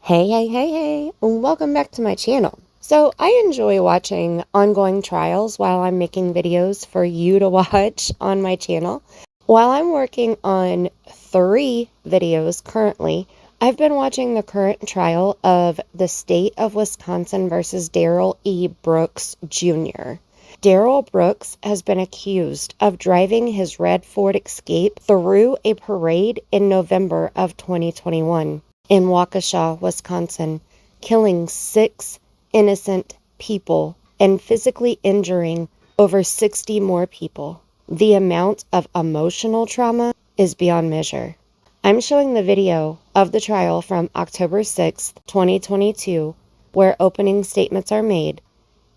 Hey, welcome back to my channel. So I enjoy watching ongoing trials while I'm making videos for you to watch on my channel. While I'm working on 3 videos currently, I've been watching the current trial of the state of Wisconsin versus Darrell Brooks Jr. Darrell Brooks has been accused of driving his red Ford Escape through a parade in November of 2021 in Waukesha, Wisconsin, killing 6 innocent people and physically injuring over 60 more people. The amount of emotional trauma is beyond measure. I'm showing the video of the trial from October 6th, 2022, where opening statements are made,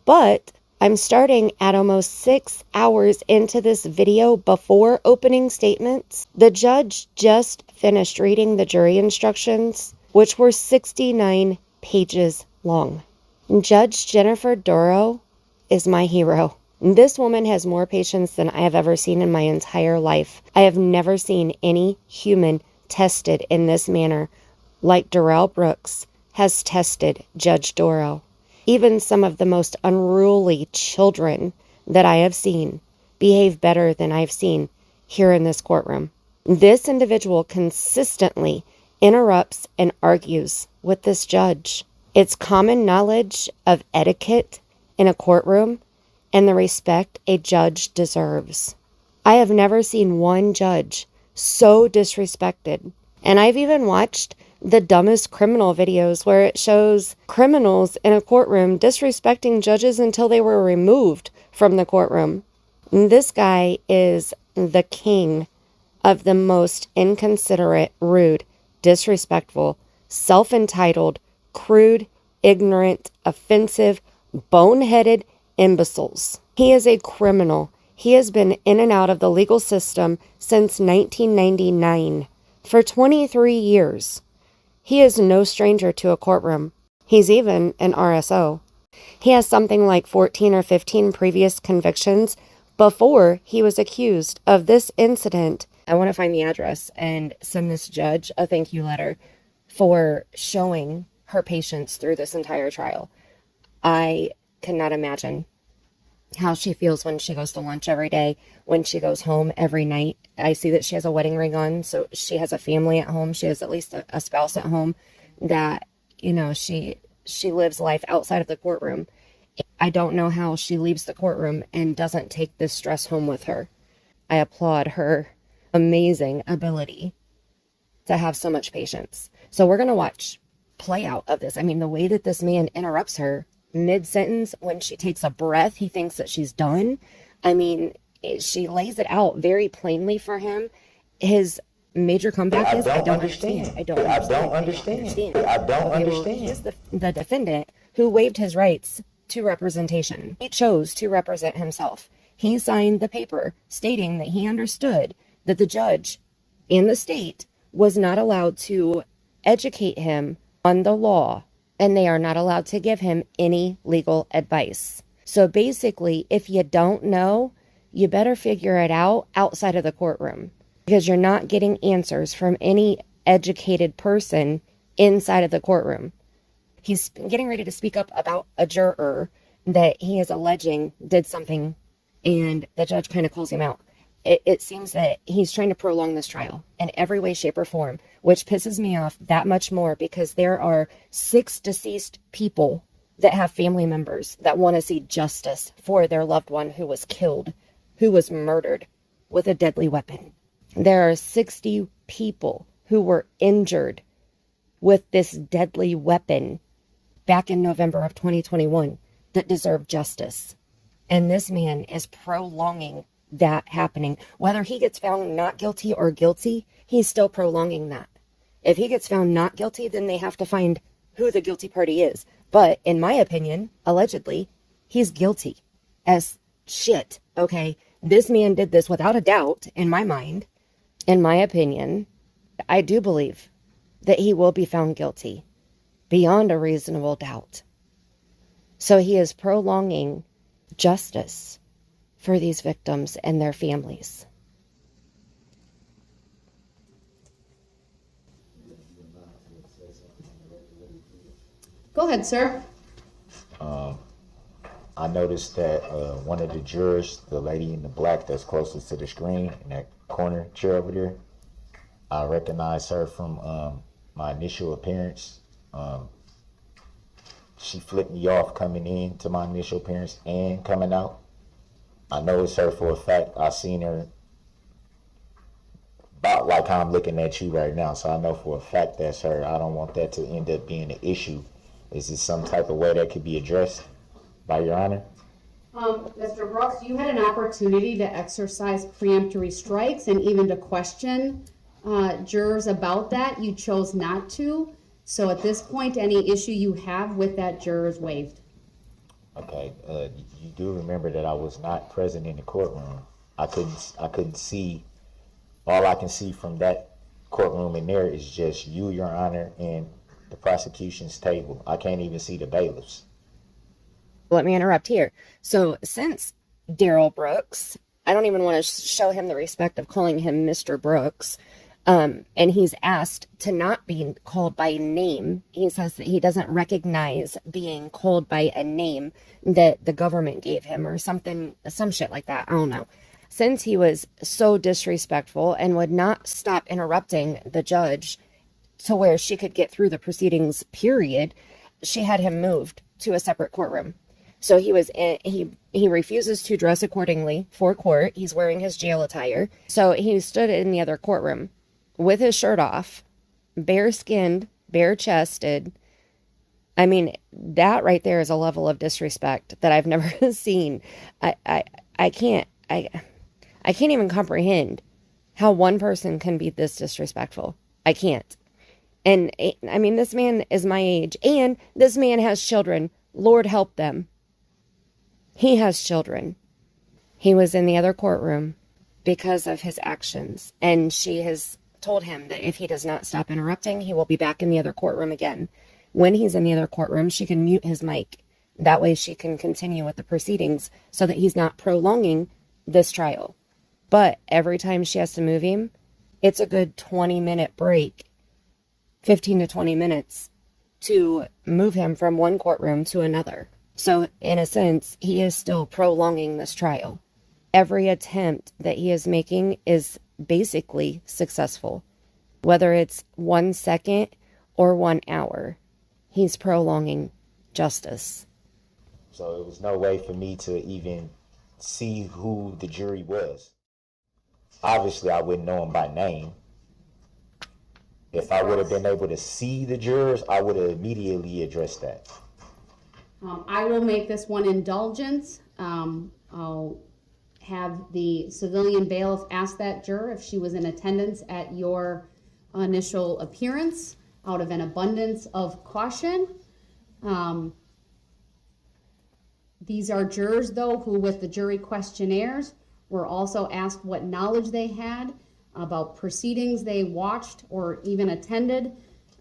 but I'm starting at almost 6 hours into this video before opening statements. The judge just finished reading the jury instructions, which were 69 pages long. Judge Jennifer Dorow is my hero. This woman has more patience than I have ever seen in my entire life. I have never seen any human tested in this manner like Darrell Brooks has tested Judge Dorow. Even some of the most unruly children that I have seen behave better than I've seen here in this courtroom. This individual consistently interrupts and argues with this judge. It's common knowledge of etiquette in a courtroom and the respect a judge deserves. I have never seen one judge so disrespected. And I've even watched the dumbest criminal videos where it shows criminals in a courtroom disrespecting judges until they were removed from the courtroom. This guy is the king of the most inconsiderate, rude, disrespectful, self-entitled, crude, ignorant, offensive, boneheaded imbeciles. He is a criminal. He has been in and out of the legal system since 1999. For 23 years. He is no stranger to a courtroom. He's even an RSO. He has something like 14 or 15 previous convictions before he was accused of this incident. I want to find the address and send this judge a thank you letter for showing her patience through this entire trial. I cannot imagine how she feels when she goes to lunch every day, when she goes home every night. I see that she has a wedding ring on, so she has a family at home. She has at least a spouse at home that, she lives life outside of the courtroom. I don't know how she leaves the courtroom and doesn't take this stress home with her. I applaud her amazing ability to have so much patience. So we're going to watch play out of this. I mean, the way that this man interrupts her mid-sentence, when she takes a breath, he thinks that she's done. I mean, she lays it out very plainly for him. His major comeback is, I don't understand. I don't understand. He is the defendant who waived his rights to representation. He chose to represent himself. He signed the paper stating that he understood that the judge and the state was not allowed to educate him on the law, and they are not allowed to give him any legal advice. So basically, if you don't know, you better figure it out outside of the courtroom, because you're not getting answers from any educated person inside of the courtroom. He's getting ready to speak up about a juror that he is alleging did something, and the judge kind of calls him out. It seems that he's trying to prolong this trial in every way, shape, or form, which pisses me off that much more, because there are 6 deceased people that have family members that want to see justice for their loved one who was killed, who was murdered with a deadly weapon. There are 60 people who were injured with this deadly weapon back in November of 2021 that deserve justice. And this man is prolonging that happening. Whether he gets found not guilty or guilty, he's still prolonging that. If he gets found not guilty, then they have to find who the guilty party is. But in my opinion, allegedly, he's guilty as shit. Okay, this man did this without a doubt in my mind. In my opinion, I do believe that he will be found guilty beyond a reasonable doubt. So he is prolonging justice for these victims and their families. Go ahead, sir. I noticed that one of the jurors, the lady in the black that's closest to the screen in that corner chair over there, I recognized her from my initial appearance. She flipped me off coming in to my initial appearance and coming out. I know it's her for a fact. I seen her about like how I'm looking at you right now, so I know for a fact that's her. I don't want that to end up being an issue. Is this some type of way that could be addressed by Your Honor? Mr. Brooks, you had an opportunity to exercise preemptory strikes and even to question jurors about that. You chose not to. So at this point, any issue you have with that juror is waived. Okay, you do remember that I was not present in the courtroom. I couldn't see. All I can see from that courtroom in there is just you, Your Honor, and the prosecution's table. I can't even see the bailiffs. Let me interrupt here. So since Darrell Brooks, I don't even want to show him the respect of calling him Mr. Brooks, and he's asked to not be called by name. He says that he doesn't recognize being called by a name that the government gave him or something, some shit like that. I don't know. Since he was so disrespectful and would not stop interrupting the judge to where she could get through the proceedings, period, she had him moved to a separate courtroom. So he refuses to dress accordingly for court. He's wearing his jail attire. So he stood in the other courtroom with his shirt off, bare-skinned, bare-chested. I mean, that right there is a level of disrespect that I've never seen. I can't even comprehend how one person can be this disrespectful. I can't. And I mean, this man is my age, and this man has children. Lord help them. He has children. He was in the other courtroom because of his actions, and she has told him that if he does not stop interrupting, he will be back in the other courtroom again. When he's in the other courtroom, she can mute his mic. That way she can continue with the proceedings so that he's not prolonging this trial. But every time she has to move him, it's a good 20-minute break, 15 to 20 minutes to move him from one courtroom to another. So in a sense, he is still prolonging this trial. Every attempt that he is making is basically successful. Whether it's 1 second or 1 hour, he's prolonging justice. So it was no way for me to even see who the jury was. Obviously, I wouldn't know him by name. If I would have been able to see the jurors, I would have immediately addressed that. I will make this one indulgence. I'll have the civilian bailiff ask that juror if she was in attendance at your initial appearance out of an abundance of caution. These are jurors, though, who with the jury questionnaires were also asked what knowledge they had about proceedings they watched or even attended.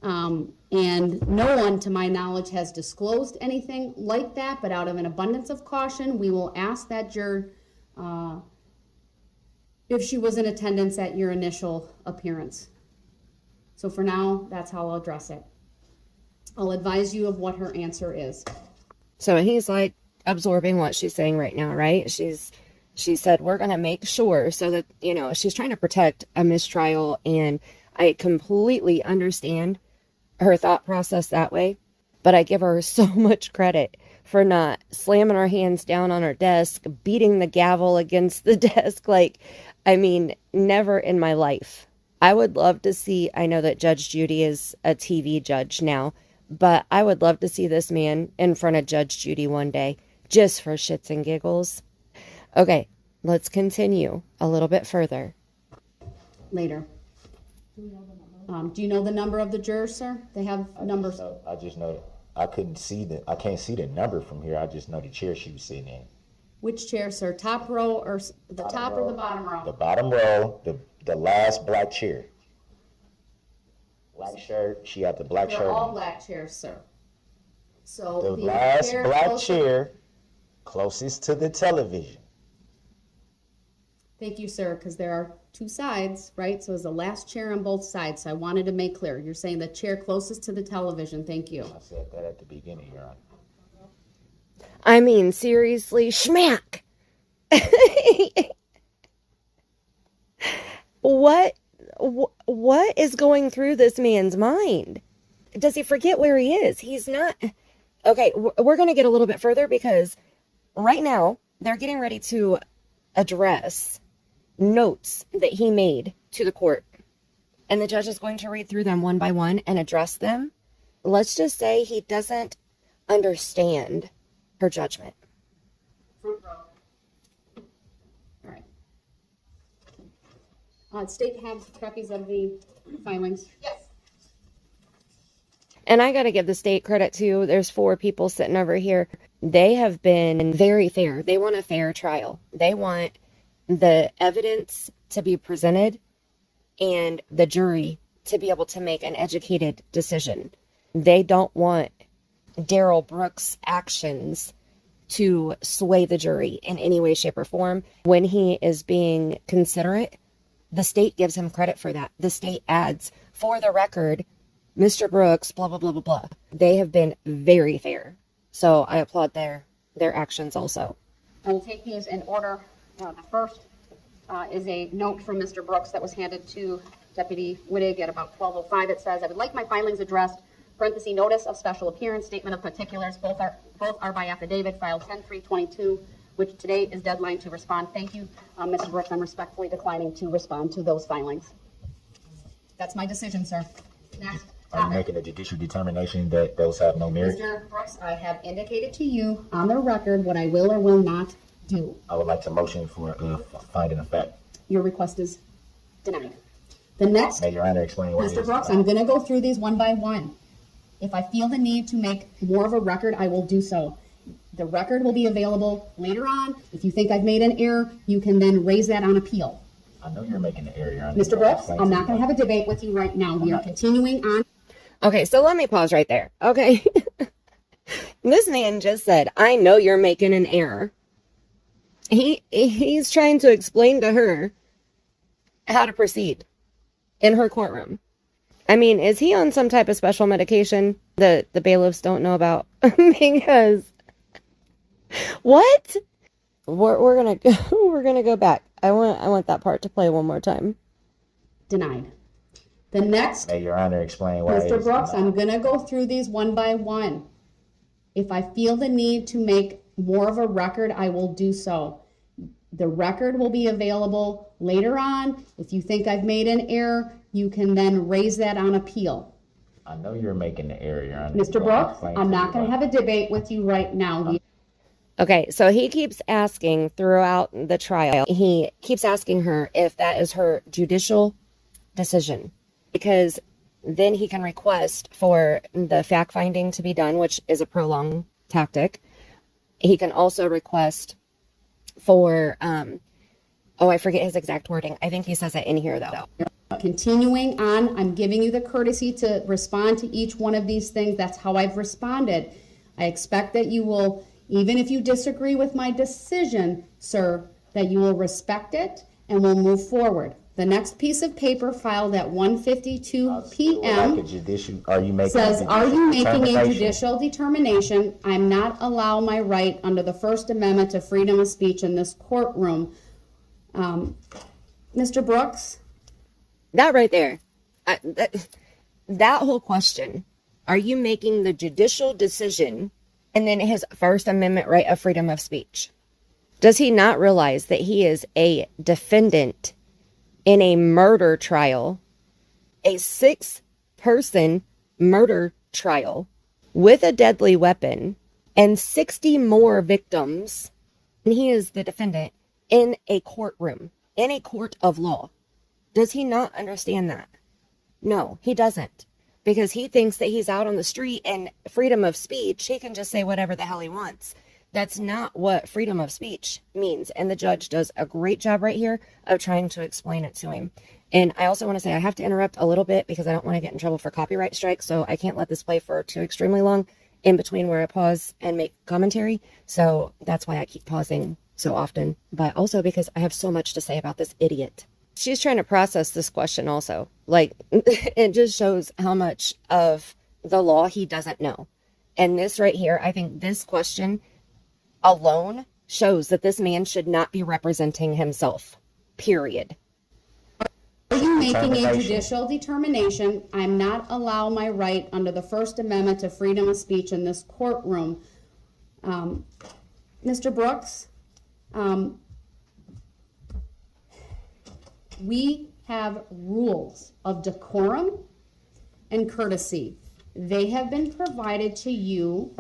And no one, to my knowledge, has disclosed anything like that, but out of an abundance of caution, we will ask that juror if she was in attendance at your initial appearance. So for now, that's how I'll address it. I'll advise you of what her answer is. So he's like absorbing what she's saying right now, right? She said, we're going to make sure so that, you know, she's trying to protect a mistrial, and I completely understand her thought process that way, but I give her so much credit for not slamming her hands down on her desk, beating the gavel against the desk. Like, I mean, never in my life. I would love to see, I know that Judge Judy is a TV judge now, but I would love to see this man in front of Judge Judy one day, just for shits and giggles. Okay, let's continue a little bit further. Later. Do you know the number of the jurors, sir? They have numbers. I just know I can't see the number from here. I just know the chair she was sitting in. Which chair, sir? Top row or the top or the bottom row? The bottom row, the last black chair. Black shirt. She had the black shirt. They're all black chairs, sir. So the last black chair closest to the television. Thank you, sir, because there are two sides, right? So it's the last chair on both sides. So I wanted to make clear. You're saying the chair closest to the television. Thank you. I said that at the beginning, Your Honor. I mean, seriously, schmack. What is going through this man's mind? Does he forget where he is? He's not. Okay, we're going to get a little bit further because right now they're getting ready to address notes that he made to the court. And the judge is going to read through them one by one and address them. Let's just say he doesn't understand her judgment. Front row. All right. State have copies of the filings. Yes. And I got to give the state credit too. There's 4 people sitting over here. They have been very fair. They want a fair trial. They want the evidence to be presented and the jury to be able to make an educated decision. They don't want Darrell Brooks' actions to sway the jury in any way, shape, or form. When he is being considerate, the state gives him credit for that. The state adds, for the record, Mr. Brooks, blah, blah, blah, blah, blah. They have been very fair. So I applaud their actions also. I will take these in order. The first is a note from Mr. Brooks that was handed to Deputy Wittig at about 12:05. It says, I would like my filings addressed, parenthesis, notice of special appearance, statement of particulars, both are by affidavit, filed 10/3/22, which today is deadline to respond. Thank you, Mr. Brooks. I'm respectfully declining to respond to those filings. That's my decision, sir. Next. Are you making a judicial determination that those have no merit? Mr. Brooks, I have indicated to you on the record what I will or will not do. I would like to motion for finding of fact. Your request is denied. The next, May Your Honor explain what it Mr. is. Brooks, I'm going to go through these one by one. If I feel the need to make more of a record, I will do so. The record will be available later on. If you think I've made an error, you can then raise that on appeal. I know you're making an error, Your Honor. Mr. Brooks, I'm not going to have a debate with you right now. We are continuing on. Okay, so let me pause right there. Okay. This man just said, I know you're making an error. He's trying to explain to her how to proceed in her courtroom. I mean, is he on some type of special medication that the bailiffs don't know about? Because what? We're gonna go back. I want that part to play one more time. Denied. The next, May Your Honor explain why it Mr. is Brooks, denied. I'm going to go through these one by one. If I feel the need to make more of a record, I will do so. The record will be available later on. If you think I've made an error, you can then raise that on appeal. I know you're making an error, Your Honor. Mr. Brooks, I'm not going to have a debate with you right now. Okay, so he keeps asking throughout the trial, he keeps asking her if that is her judicial decision, because then he can request for the fact finding to be done, which is a prolonged tactic. He can also request for, I forget his exact wording. I think he says it in here though. Continuing on, I'm giving you the courtesy to respond to each one of these things. That's how I've responded. I expect that you will, even if you disagree with my decision, sir, that you will respect it and will move forward. The next piece of paper filed at 1:52 p.m. says, are you making a judicial determination? I'm not allowed my right under the First Amendment to freedom of speech in this courtroom. Mr. Brooks? That right there, that whole question, are you making the judicial decision and then his First Amendment right of freedom of speech? Does he not realize that he is a defendant in a murder trial, a 6-person murder trial with a deadly weapon and 60 more victims? And he is the defendant in a courtroom, in a court of law. Does he not understand that? No, he doesn't. Because he thinks that he's out on the street and freedom of speech, he can just say whatever the hell he wants. That's not what freedom of speech means. And the judge does a great job right here of trying to explain it to him. And I also want to say I have to interrupt a little bit because I don't want to get in trouble for copyright strikes. So I can't let this play for too extremely long in between where I pause and make commentary. So that's why I keep pausing so often, but also because I have so much to say about this idiot. She's trying to process this question also. Like, it just shows how much of the law he doesn't know. And this right here, I think this question alone shows that this man should not be representing himself, period. Are you making a judicial determination? I'm not allowed my right under the First Amendment to freedom of speech in this courtroom. Mr. Brooks, we have rules of decorum and courtesy. They have been provided to you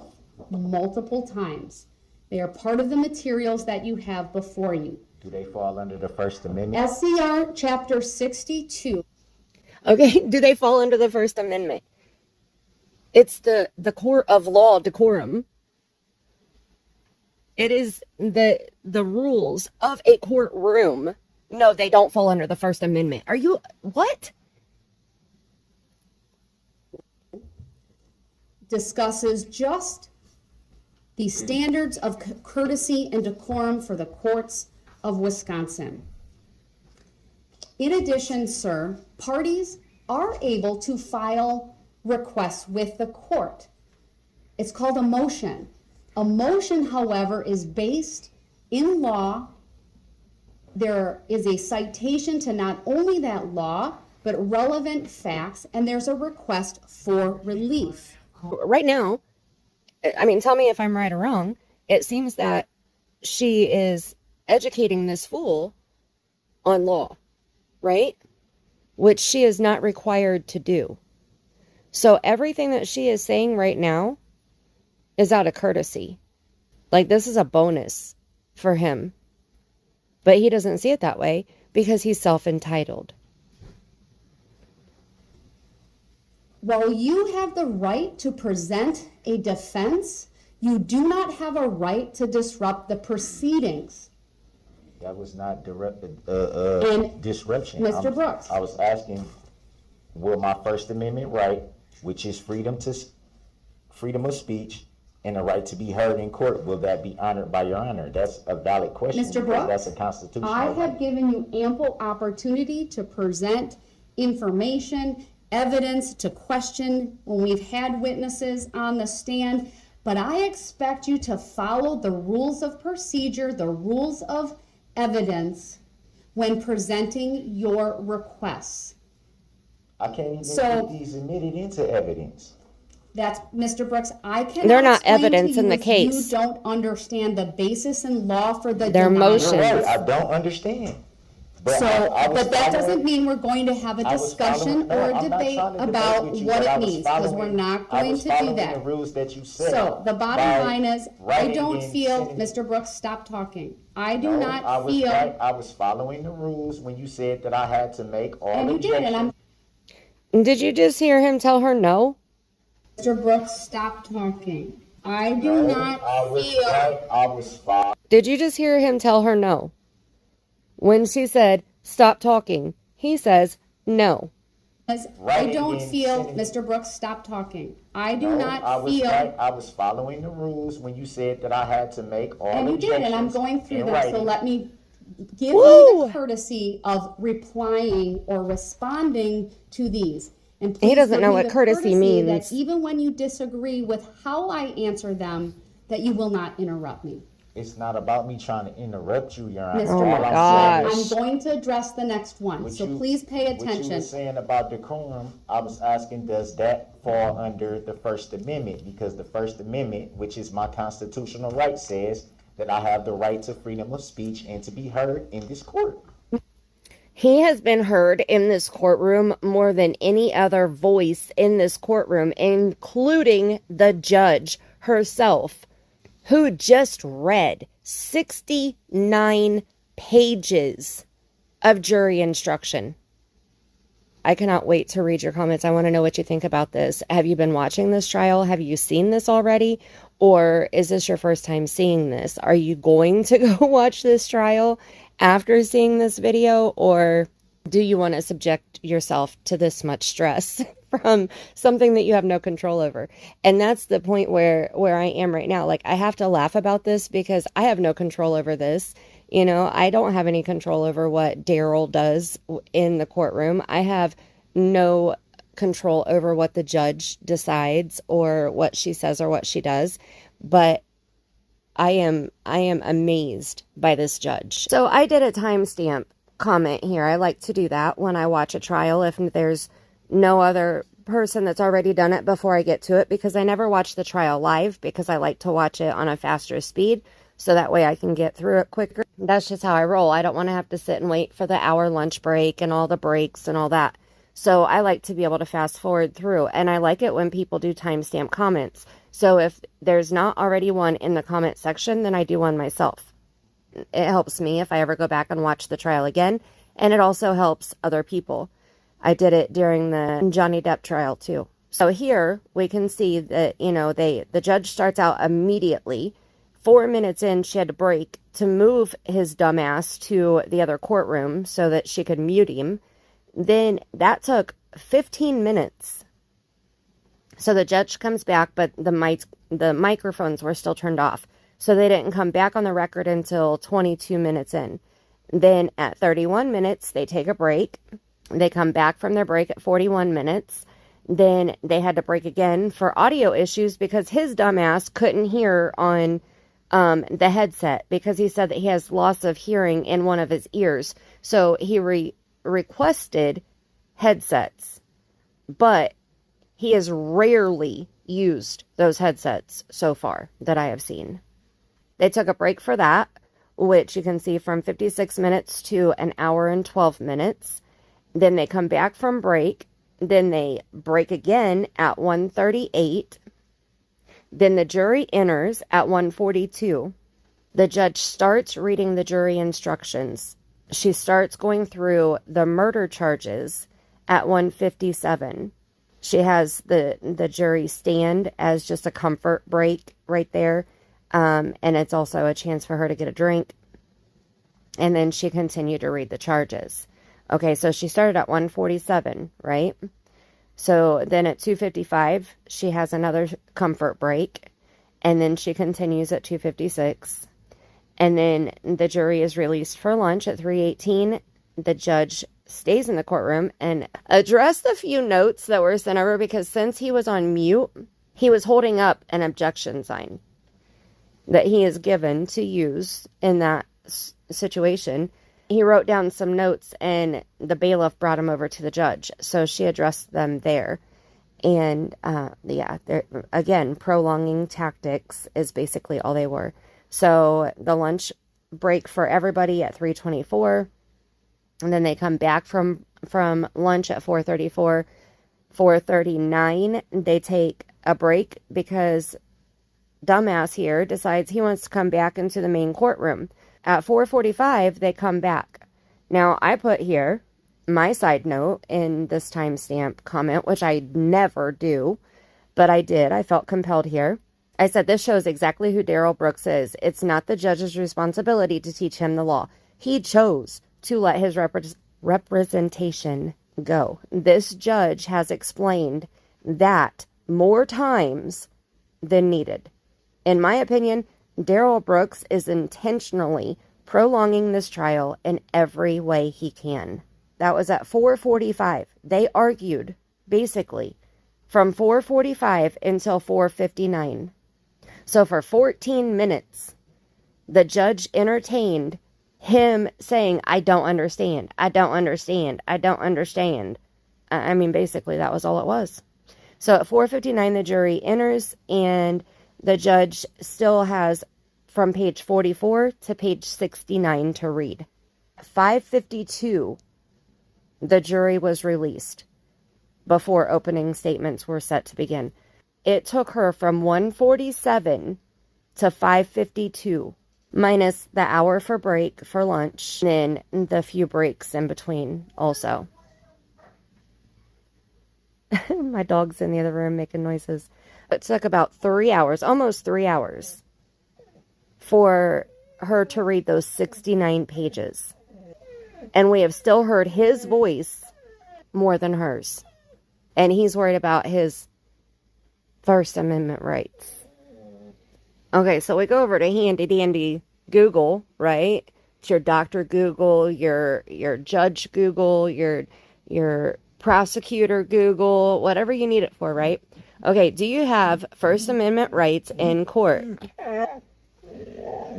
multiple times. They are part of the materials that you have before you. Do they fall under the First Amendment? SCR Chapter 62. Okay, do they fall under the First Amendment? It's the court of law decorum. It is the rules of a courtroom. No, they don't fall under the First Amendment. Are you, what? Discusses just the standards of courtesy and decorum for the courts of Wisconsin. In addition, sir, parties are able to file requests with the court. It's called a motion. A motion, however, is based in law. There is a citation to not only that law, but relevant facts, and there's a request for relief. Right now, I mean, tell me if I'm right or wrong, it seems that she is educating this fool on law, right? Which she is not required to do. So everything that she is saying right now is out of courtesy. Like, this is a bonus for him. But he doesn't see it that way because he's self-entitled. While you have the right to present a defense, you do not have a right to disrupt the proceedings. That was not disruption. Mr. Brooks. I was asking, will my First Amendment right, which is freedom of speech and the right to be heard in court, will that be honored by your honor? That's a valid question. Mr. Brooks, that's a constitutional I have right. given you ample opportunity to present information, evidence, to question when we've had witnesses on the stand, but I expect you to follow the rules of procedure, the rules of evidence when presenting your requests. I can't even get these admitted into evidence. That's, Mr. Brooks, I cannot They're not explain evidence to you in the if case. You don't understand the basis in law for the They're denial. motions. Right, I don't understand. But But that doesn't mean we're going to have a discussion or a debate about what it means, because we're not going to do that. The rules that you said. So the bottom line is, I don't feel, Mr. Brooks, stop talking. I do not feel. I was following the rules when you said that I had to make all And you did, and I'm. Did you just hear him tell her no? Mr. Brooks, stop talking. I do not feel. I was following. Did you just hear him tell her no? When she said, stop talking, he says, no. I don't feel, Mr. Brooks, stop talking. I do not feel. I was following the rules when you said that I had to make all And you did, and I'm objections going through in that, so writing. let me give you the courtesy of replying or responding to these. And He please doesn't give know me what the courtesy means. That even when you disagree with how I answer them, that you will not interrupt me. It's not about me trying to interrupt you, Your Honor. Mr. Oh my Brooks, gosh. I'm going to address the next one, so please pay What you attention. were saying about decorum, I was asking, does that fall under the First Amendment? Because the First Amendment, which is my constitutional right, says that I have the right to freedom of speech and to be heard in this court. He has been heard in this courtroom more than any other voice in this courtroom, including the judge herself, who just read 69 pages of jury instruction. I cannot wait to read your comments. I want to know what you think about this. Have you been watching this trial? Have you seen this already? Or is this your first time seeing this? Are you going to go watch this trial after seeing this video? Or Do you want to subject yourself to this much stress from something that you have no control over? And that's the point where I am right now. Like, I have to laugh about this because I have no control over this. You know, I don't have any control over what Darrell does in the courtroom. I have no control over what the judge decides or what she says or what she does. But I am amazed by this judge. So I did a timestamp comment here. I like to do that when I watch a trial if there's no other person that's already done it before I get to it, because I never watch the trial live because I like to watch it on a faster speed so that way I can get through it quicker. That's just how I roll. I don't want to have to sit and wait for the hour lunch break and all the breaks and all that. So I like to be able to fast forward through, and I like it when people do timestamp comments. So if there's not already one in the comment section, then I do one myself. It helps me if I ever go back and watch the trial again, and it also helps other people. I did it during the Johnny Depp trial too. So here we can see that, you know, the judge starts out immediately. 4 minutes in, she had to break to move his dumbass to the other courtroom so that she could mute him. Then that took 15 minutes. So the judge comes back, but the microphones were still turned off. So they didn't come back on the record until 22 minutes in. Then at 31 minutes, they take a break. They come back from their break at 41 minutes. Then they had to break again for audio issues because his dumbass couldn't hear on the headset because he said that he has loss of hearing in one of his ears. So he requested headsets, but he has rarely used those headsets so far that I have seen. They took a break for that, which you can see from 56 minutes to an hour and 12 minutes. Then they come back from break. Then they break again at 1:38. Then the jury enters at 1:42. The judge starts reading the jury instructions. She starts going through the murder charges at 1:57. She has the jury stand as just a comfort break right there. And it's also a chance for her to get a drink. And then she continued to read the charges. Okay, so she started at 1:47, right? So then at 2:55, she has another comfort break. And then she continues at 2:56. And then the jury is released for lunch at 3:18. The judge stays in the courtroom and addressed a few notes that were sent over because since he was on mute, he was holding up an objection sign that he is given to use in that situation. He wrote down some notes and the bailiff brought him over to the judge. So she addressed them there. And again, prolonging tactics is basically all they were. So the lunch break for everybody at 3:24. And then they come back from lunch at 4:34. 4:39, they take a break because dumbass here decides he wants to come back into the main courtroom. At 4:45, they come back. Now, I put here my side note in this timestamp comment, which I never do, but I did. I felt compelled here. I said, this shows exactly who Darrell Brooks is. It's not the judge's responsibility to teach him the law. He chose to let his representation go. This judge has explained that more times than needed. In my opinion, Darrell Brooks is intentionally prolonging this trial in every way he can. That was at 4:45. They argued, basically, from 4:45 until 4:59. So for 14 minutes, the judge entertained him saying, I don't understand, I don't understand, I don't understand. I mean, basically, that was all it was. So at 4:59, the jury enters, and the judge still has from page 44 to page 69 to read. 5:52, the jury was released before opening statements were set to begin. It took her from 1:47 to 5:52, minus the hour for break for lunch, and then the few breaks in between also. My dog's in the other room making noises. It took about 3 hours, almost 3 hours, for her to read those 69 pages. And we have still heard his voice more than hers. And he's worried about his First Amendment rights. Okay, so we go over to handy dandy Google, right? It's your doctor Google, your judge Google, your prosecutor Google, whatever you need it for, right? Okay, do you have First Amendment rights in court?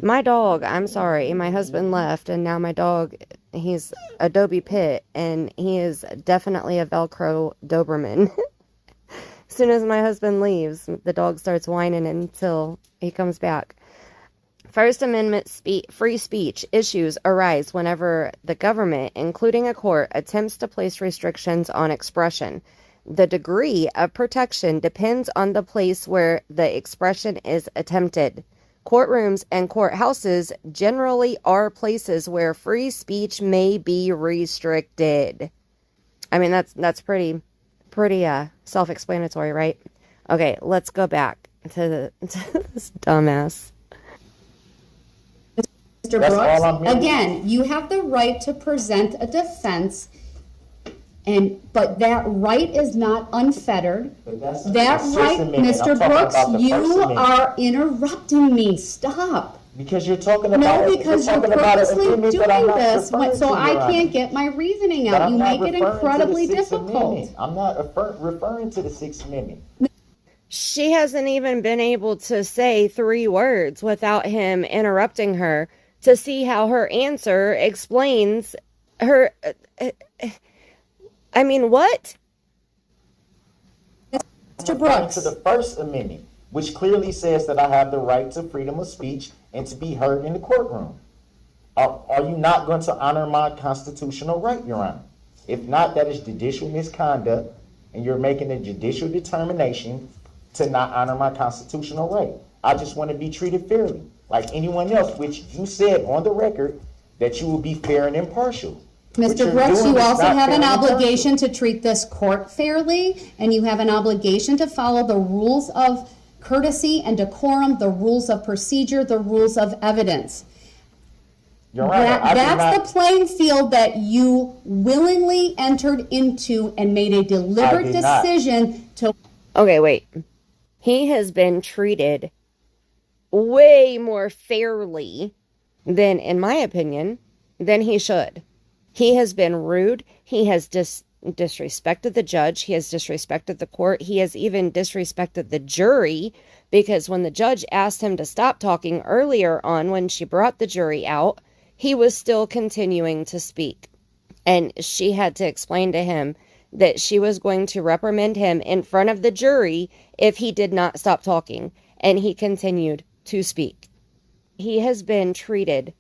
My dog, I'm sorry, my husband left, and now my dog, he's a Dobie Pit, and he is definitely a Velcro Doberman. As soon as my husband leaves, the dog starts whining until he comes back. First Amendment free speech issues arise whenever the government, including a court, attempts to place restrictions on expression. The degree of protection depends on the place where the expression is attempted. Courtrooms and courthouses generally are places where free speech may be restricted. I mean, that's pretty self-explanatory, right? Okay, let's go back to this dumbass. Mr. Brooks, again, you have the right to present a defense, but that right is not unfettered. That right, Mr. Brooks, you are interrupting me. Stop. Because you're talking about No, because you're purposely doing this, so I can't get my reasoning out. You make it incredibly difficult. I'm not referring to the Sixth Amendment. She hasn't even been able to say 3 words without him interrupting her to see how her answer explains her. I mean, what? Mr. Brooks. To the First Amendment, which clearly says that I have the right to freedom of speech and to be heard in the courtroom. Are you not going to honor my constitutional right, Your Honor? If not, that is judicial misconduct, and you're making a judicial determination to not honor my constitutional right. I just want to be treated fairly, like anyone else, which you said on the record that you will be fair and impartial. Mr. Brooks, you also have an obligation to treat this court fairly, and you have an obligation to follow the rules of courtesy and decorum, the rules of procedure, the rules of evidence. That's the playing field that you willingly entered into and made a deliberate decision to. Okay, wait. He has been treated way more fairly than, in my opinion, than he should. He has been rude. He has disrespected the judge. He has disrespected the court. He has even disrespected the jury, because when the judge asked him to stop talking earlier on when she brought the jury out, he was still continuing to speak. And she had to explain to him that she was going to reprimand him in front of the jury if he did not stop talking. And he continued to speak. He has been treated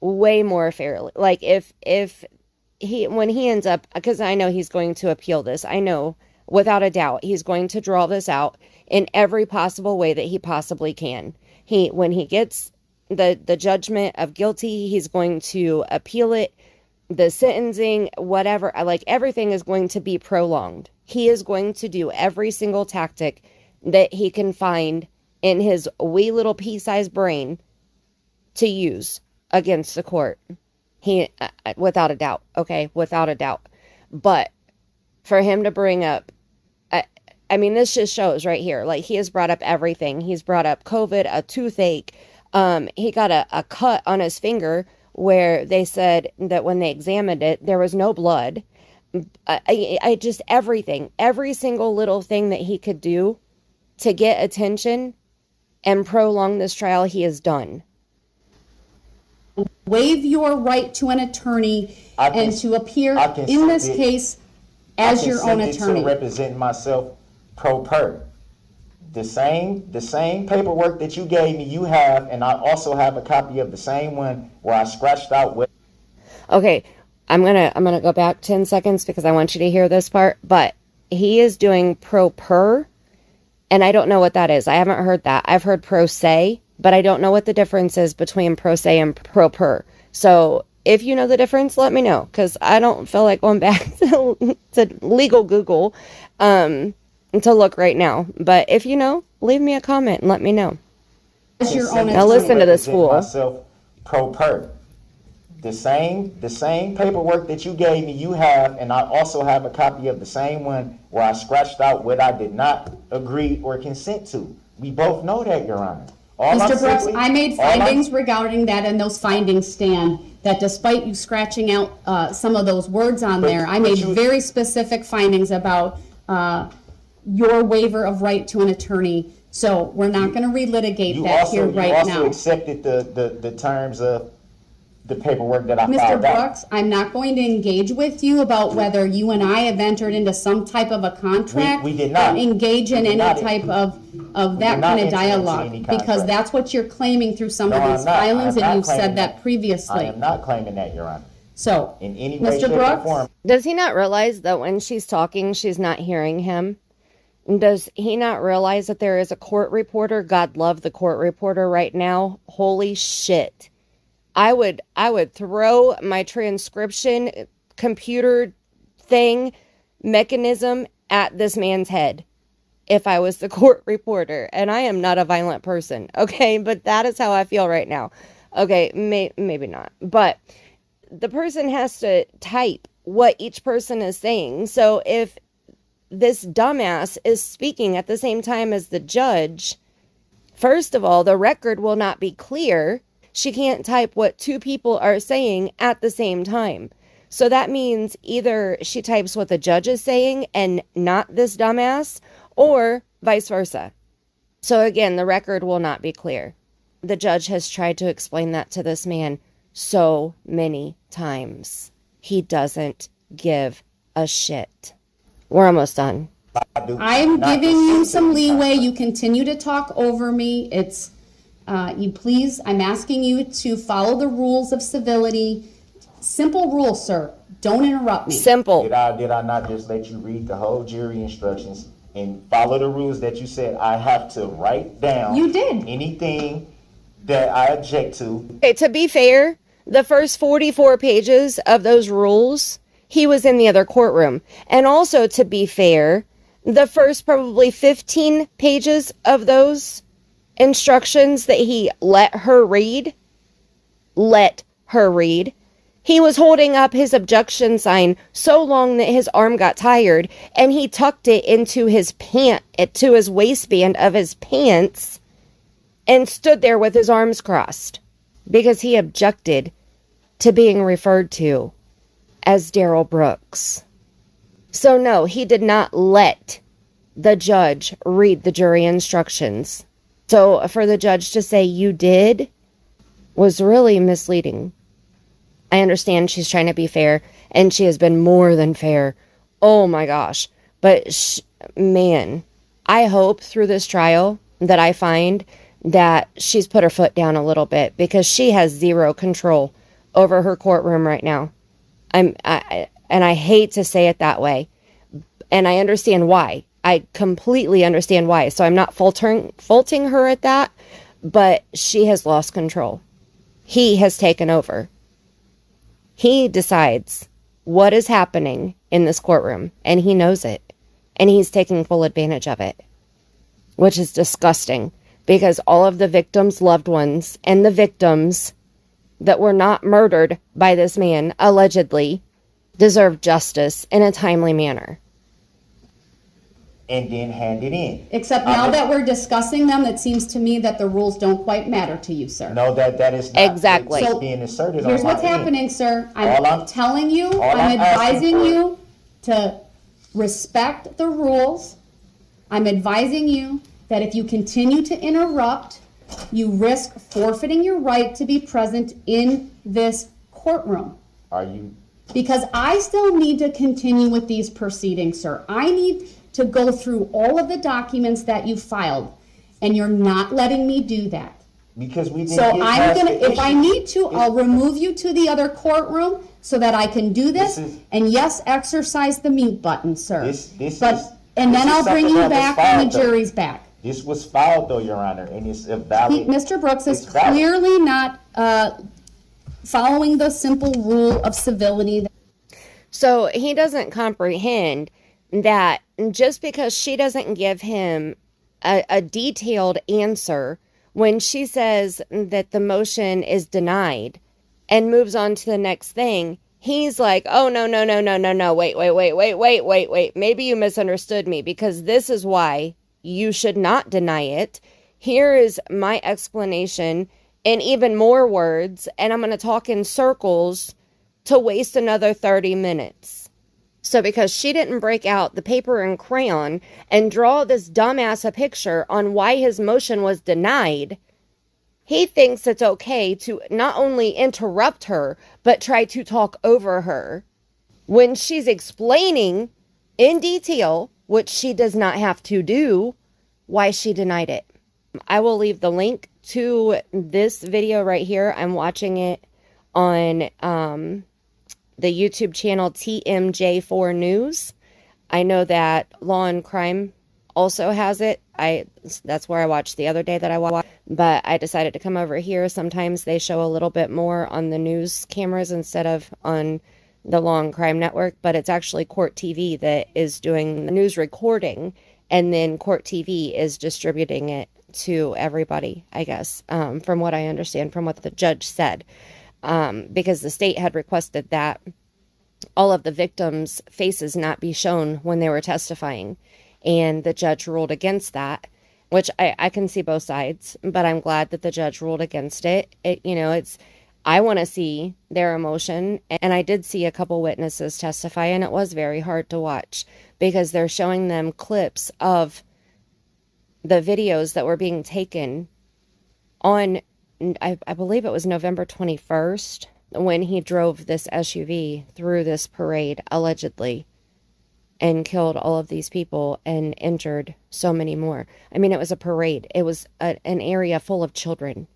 way more fairly. Like when he ends up, because I know he's going to appeal this. I know without a doubt he's going to draw this out in every possible way that he possibly can. When he gets the judgment of guilty, he's going to appeal it. The sentencing, whatever, like everything is going to be prolonged. He is going to do every single tactic that he can find in his wee little pea-sized brain to use against the court. He, without a doubt, okay, without a doubt. But for him to bring up, I mean, this just shows right here, like he has brought up everything. He's brought up COVID, a toothache. He got a cut on his finger where they said that when they examined it, there was no blood. I just everything, every single little thing that he could do to get attention and prolong this trial, he has done. Waive your right to an attorney and to appear in this case as your own attorney. To represent myself pro per. The same paperwork that you gave me, you have, and I also have a copy of the same one where I scratched out what. Okay, I'm gonna go back 10 seconds because I want you to hear this part. But he is doing pro per, and I don't know what that is. I haven't heard that. I've heard pro se, but I don't know what the difference is between pro se and pro per. So if you know the difference, let me know, because I don't feel like going back to legal Google to look right now. But if you know, leave me a comment and let me know. As your own now listen to this fool. Myself pro per. The same paperwork that you gave me, you have, and I also have a copy of the same one where I scratched out what I did not agree or consent to. We both know that, Your Honor. Mr. Brooks, I made findings regarding that, and those findings stand. That despite you scratching out some of those words on there, I made very specific findings about your waiver of right to an attorney. So we're not going to relitigate that here right now. You also accepted the terms of the paperwork that I Mr. filed out. Brooks, I'm not going to engage with you about whether you and I have entered into some type of a contract. We did not. Or engage in any type of that kind of dialogue, because that's what you're claiming through some of these filings, and you've said that previously. I am not claiming that, Your Honor. So, in any way, Mr. shape, Brooks, or form. Does he not realize that when she's talking, she's not hearing him? Does he not realize that there is a court reporter? God love the court reporter right now. Holy shit. I would throw my transcription computer thing mechanism at this man's head if I was the court reporter. And I am not a violent person, okay? But that is how I feel right now. Okay, maybe not. But the person has to type what each person is saying. So if this dumbass is speaking at the same time as the judge, first of all, the record will not be clear. She can't type what two people are saying at the same time. So that means either she types what the judge is saying and not this dumbass, or vice versa. So again, the record will not be clear. The judge has tried to explain that to this man so many times. He doesn't give a shit. We're almost done. I'm giving you some leeway. You continue to talk over me. It's I'm asking you to follow the rules of civility. Simple rules, sir. Don't interrupt me. Simple. Did I not just let you read the whole jury instructions and follow the rules that you said I have to write down? You did. Anything that I object to. Okay, to be fair, the first 44 pages of those rules, he was in the other courtroom. And also, to be fair, the first probably 15 pages of those instructions that he let her read, he was holding up his objection sign so long that his arm got tired, and he tucked it into his to his waistband of his pants, and stood there with his arms crossed because he objected to being referred to as Darrell Brooks. So no, he did not let the judge read the jury instructions. So for the judge to say you did was really misleading. I understand she's trying to be fair, and she has been more than fair. Oh my gosh. But man, I hope through this trial that I find that she's put her foot down a little bit, because she has zero control over her courtroom right now. And I hate to say it that way, and I understand why. I completely understand why. So I'm not faulting her at that, but she has lost control. He has taken over. He decides what is happening in this courtroom, and he knows it, and he's taking full advantage of it, which is disgusting, because all of the victims' loved ones and the victims that were not murdered by this man, allegedly, deserve justice in a timely manner. And then hand it in. Except now that we're discussing them, it seems to me that the rules don't quite matter to you, sir. No, that is not exactly being asserted. Here's what's happening, sir. I'm telling you, I'm advising you to respect the rules. I'm advising you that if you continue to interrupt, you risk forfeiting your right to be present in this courtroom. Are you? Because I still need to continue with these proceedings, sir. I need to go through all of the documents that you filed, and you're not letting me do that. Because we didn't. So I'm gonna, if I need to, I'll remove you to the other courtroom so that I can do this. And yes, exercise the mute button, sir. And then I'll bring you back when the jury's back. This was filed, though, Your Honor, and it's a valid. Mr. Brooks is clearly not following the simple rule of civility. So he doesn't comprehend that just because she doesn't give him a detailed answer when she says that the motion is denied and moves on to the next thing, he's like, oh, no, no, no, no, no, no, wait. Maybe you misunderstood me, because this is why you should not deny it. Here is my explanation in even more words, and I'm going to talk in circles to waste another 30 minutes. So because she didn't break out the paper and crayon and draw this dumbass a picture on why his motion was denied, he thinks it's okay to not only interrupt her, but try to talk over her when she's explaining in detail, which she does not have to do, why she denied it. I will leave the link to this video right here. I'm watching it on the YouTube channel TMJ4 News. I know that Law and Crime also has it. That's where I watched the other day that I watched, but I decided to come over here. Sometimes they show a little bit more on the news cameras instead of on the Law and Crime Network, but it's actually Court TV that is doing the news recording, and then Court TV is distributing it to everybody, I guess, from what I understand, from what the judge said, because the state had requested that all of the victims' faces not be shown when they were testifying, and the judge ruled against that, which I can see both sides, but I'm glad that the judge ruled against it. I want to see their emotion, and I did see a couple witnesses testify, and it was very hard to watch because they're showing them clips of the videos that were being taken on, I believe it was November 21st, when he drove this SUV through this parade, allegedly, and killed all of these people and injured so many more. I mean, it was a parade. It was an area full of children.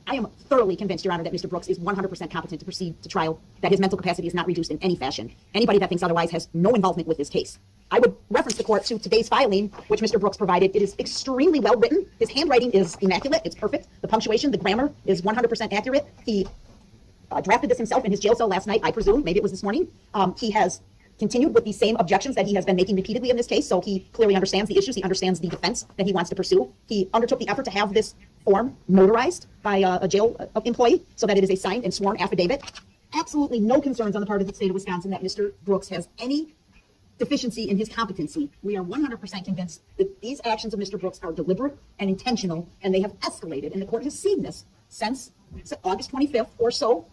I am thoroughly convinced, Your Honor, that Mr. Brooks is 100% competent to proceed to trial, that his mental capacity is not reduced in any fashion. Anybody that thinks otherwise has no involvement with this case. I would reference the court to today's filing, which Mr. Brooks provided. It is extremely well written. His handwriting is immaculate. It's perfect. The punctuation, the grammar is 100% accurate. He drafted this himself in his jail cell last night, I presume. Maybe it was this morning. He has continued with the same objections that he has been making repeatedly in this case, so he clearly understands the issues. He understands the defense that he wants to pursue. He undertook the effort to have this form notarized by a jail employee so that it is a signed and sworn affidavit. Absolutely no concerns on the part of the state of Wisconsin that Mr. Brooks has any deficiency in his competency. We are 100% convinced that these actions of Mr. Brooks are deliberate and intentional, and they have escalated, and the court has seen this since August 25th or so.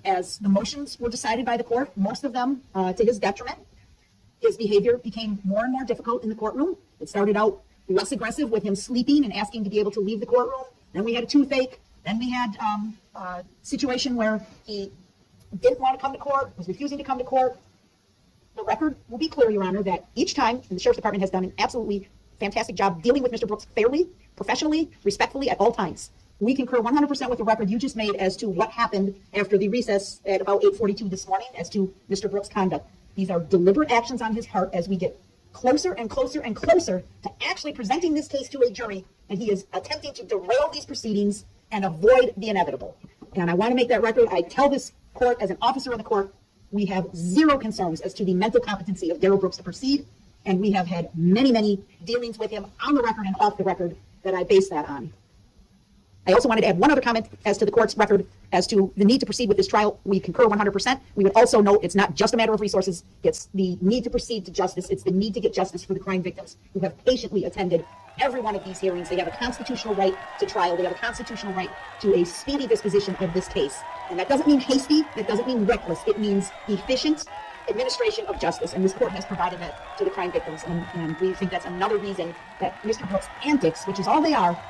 As the motions were decided by the court, most of them to his detriment, his behavior became more and more difficult in the courtroom. It started out less aggressive with him sleeping and asking to be able to leave the courtroom. Then we had a toothache. Then we had a situation where he didn't want to come to court, was refusing to come to court. The record will be clear, Your Honor, that each time, and the Sheriff's Department has done an absolutely fantastic job dealing with Mr. Brooks fairly, professionally, respectfully at all times. We concur 100% with the record you just made as to what happened after the recess at about 8:42 this morning as to Mr. Brooks' conduct. These are deliberate actions on his part as we get closer and closer and closer to actually presenting this case to a jury, and he is attempting to derail these proceedings and avoid the inevitable. And I want to make that record. I tell this court, as an officer of the court, we have zero concerns as to the mental competency of Darrell Brooks to proceed, and we have had many, many dealings with him on the record and off the record that I base that on. I also wanted to add one other comment as to the court's record as to the need to proceed with this trial. We concur 100%. We would also note it's not just a matter of resources. It's the need to proceed to justice. It's the need to get justice for the crime victims who have patiently attended every one of these hearings. They have a constitutional right to trial. They have a constitutional right to a speedy disposition of this case. And that doesn't mean hasty. That doesn't mean reckless. It means efficient administration of justice. And this court has provided that to the crime victims. And we think that's another reason that Mr. Brooks' antics, which is all they are,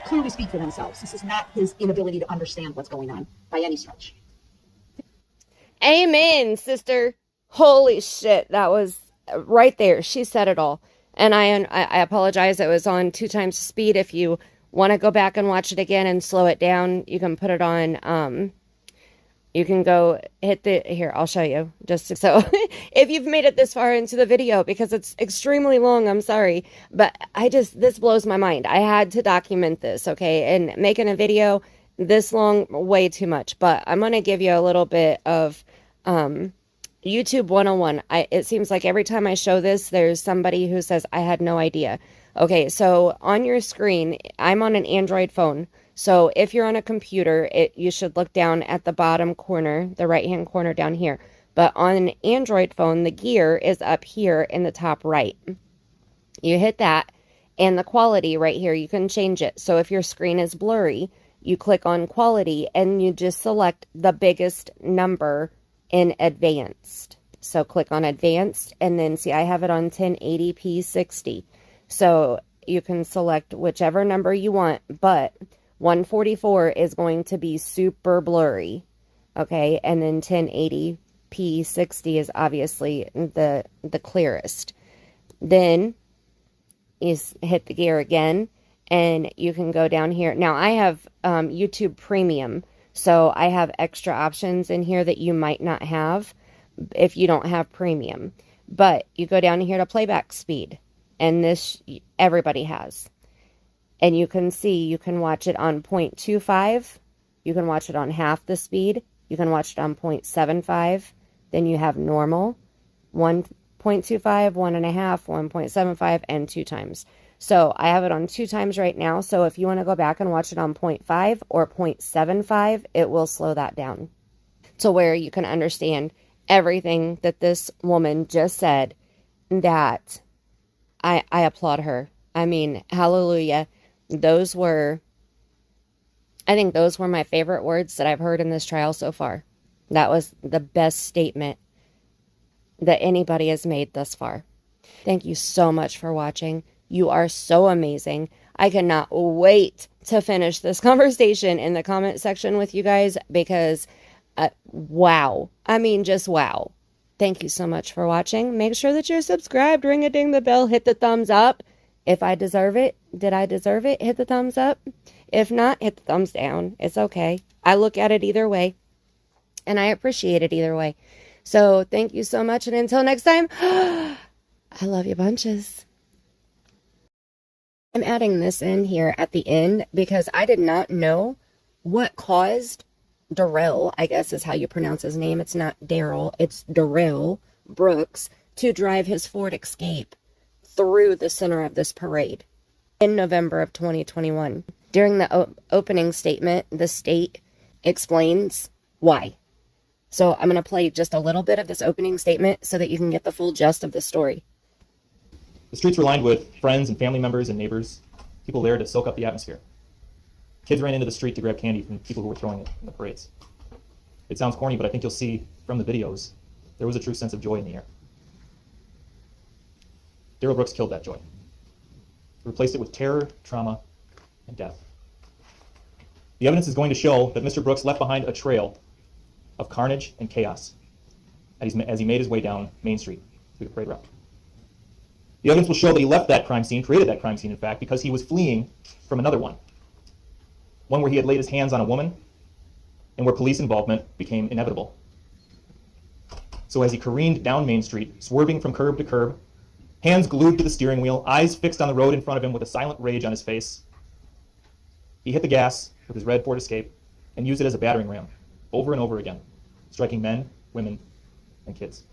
clearly speak for themselves. This is not his inability to understand what's going on by any stretch. Amen, sister. Holy shit, that was right there. She said it all. And I apologize. It was on 2 times the speed. If you want to go back and watch it again and slow it down, you can put it on. You can go hit here, I'll show you. Just so if you've made it this far into the video, because it's extremely long, I'm sorry. But this blows my mind. I had to document this, okay? And making a video this long, way too much. But I'm going to give you a little bit of YouTube 101. It seems like every time I show this, there's somebody who says, I had no idea. Okay, so on your screen, I'm on an Android phone. So if you're on a computer, you should look down at the bottom corner, the right-hand corner down here. But on an Android phone, the gear is up here in the top right. You hit that, and the quality right here, you can change it. So if your screen is blurry, you click on quality, and you just select the biggest number in advanced. So click on advanced, and then see, I have it on 1080p 60. So you can select whichever number you want, but 144 is going to be super blurry. Okay, and then 1080p 60 is obviously the clearest. Then you hit the gear again, and you can go down here. Now, I have YouTube Premium, so I have extra options in here that you might not have if you don't have Premium. But you go down here to playback speed, and this everybody has. And you can see, you can watch it on 0.25, you can watch it on half the speed, you can watch it on 0.75, then you have normal, 1.25, 1.5, 1.75, and 2 times. So I have it on 2 times right now, so if you want to go back and watch it on 0.5 or 0.75, it will slow that down to where you can understand everything that this woman just said. That I applaud her. I mean, hallelujah. I think those were my favorite words that I've heard in this trial so far. That was the best statement that anybody has made thus far. Thank you so much for watching. You are so amazing. I cannot wait to finish this conversation in the comment section with you guys because, wow. I mean, just wow. Thank you so much for watching. Make sure that you're subscribed, ring-a-ding the bell, hit the thumbs up. If I deserve it, did I deserve it? Hit the thumbs up. If not, hit the thumbs down. It's okay. I look at it either way, and I appreciate it either way. So thank you so much, and until next time, I love you bunches. I'm adding this in here at the end because I did not know what caused Darrell, I guess is how you pronounce his name. It's not Darrell, it's Darrell Brooks, to drive his Ford Escape through the center of this parade in November of 2021. During the opening statement, the state explains why. So I'm going to play just a little bit of this opening statement so that you can get the full gist of the story. The streets were lined with friends and family members and neighbors, people there to soak up the atmosphere. Kids ran into the street to grab candy from people who were throwing it in the parades. It sounds corny, but I think you'll see from the videos, there was a true sense of joy in the air. Darrell Brooks killed that joy. He replaced it with terror, trauma, and death. The evidence is going to show that Mr. Brooks left behind a trail of carnage and chaos as he made his way down Main Street through the parade route. The evidence will show that he left that crime scene, created that crime scene, in fact, because he was fleeing from another one where he had laid his hands on a woman and where police involvement became inevitable. So as he careened down Main Street, swerving from curb to curb, hands glued to the steering wheel, eyes fixed on the road in front of him with a silent rage on his face, he hit the gas with his red Ford Escape and used it as a battering ram over and over again, striking men, women, and kids.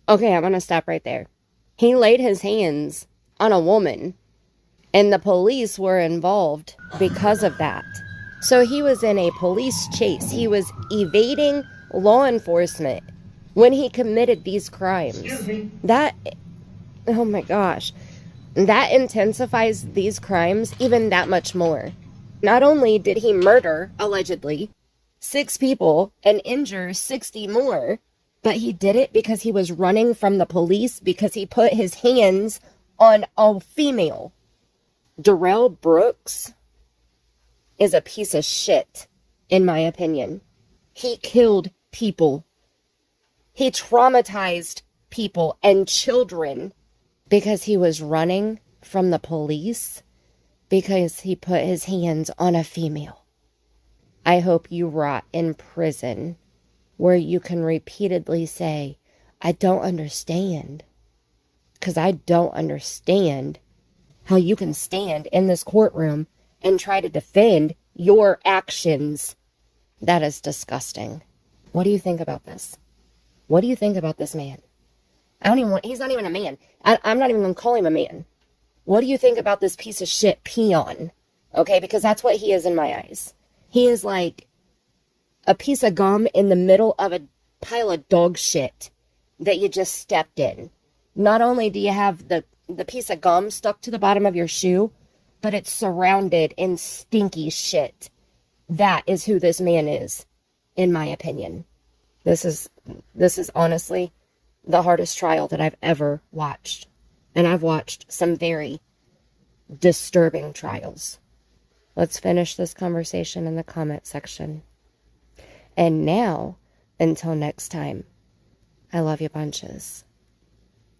Okay, I'm going to stop right there. He laid his hands on a woman, and the police were involved because of that. So he was in a police chase. He was evading law enforcement when he committed these crimes. That, oh my gosh, that intensifies these crimes even that much more. Not only did he murder, allegedly, 6 people and injure 60 more, but he did it because he was running from the police because he put his hands on a female. Darrell Brooks is a piece of shit, in my opinion. He killed people. He traumatized people and children because he was running from the police because he put his hands on a female. I hope you rot in prison where you can repeatedly say, I don't understand. Because I don't understand how you can stand in this courtroom and try to defend your actions. That is disgusting. What do you think about this? What do you think about this man? He's not even a man. I'm not even going to call him a man. What do you think about this piece of shit peon Okay, because that's what he is in my eyes. He is like a piece of gum in the middle of a pile of dog shit that you just stepped in. Not only do you have the piece of gum stuck to the bottom of your shoe, but it's surrounded in stinky shit. That is who this man is, in my opinion. This is honestly the hardest trial that I've ever watched. And I've watched some very disturbing trials. Let's finish this conversation in the comment section. And now, until next time, I love you bunches.